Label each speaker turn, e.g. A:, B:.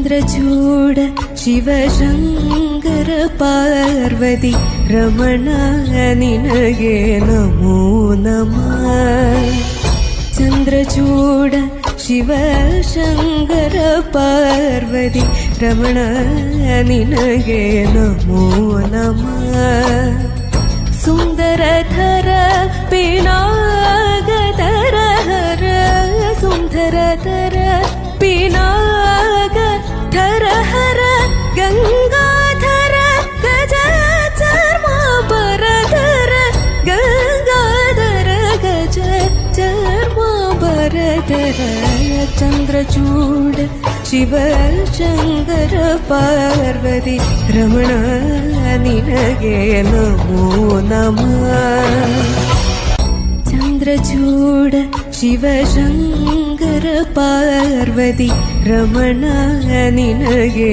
A: ಚಂದ್ರಚೂಡ ಶಿವಶಂಕರ ಪಾರ್ವತಿ ರಮಣ ನಿನಗೆ ನಮೋ ನಮಃ. ಚಂದ್ರಚೂಡ ಶಿವಶಂಕರ ಪಾರ್ವತಿ ರಮಣ ನಿನಗೆ ನಮೋ ನಮಃ. ಸುಂದರಧರ ಪಿನಾಗಧರ ಹರ ಸುಂದರಧರ ಪಿನಾಗಧರ ಹರ ಗಂಗಾಧರ ಗಜ ಚರ್ಮಾಂಬರಧರ ಗಂಗಾಧರ ಗಜ ಚರ್ಮಾಂಬರಧರ. ಚಂದ್ರಚೂಡ ಶಿವಶಂಕರ ಪಾರ್ವತಿ ರಮಣ ನಿನಗೆ ನಮೋ ನಮಃ. ಚಂದ್ರಚೂಡ ಶಿವಶಂಕರ ಪಾರ್ವತಿ ರಮಣ ನಿನಗೆ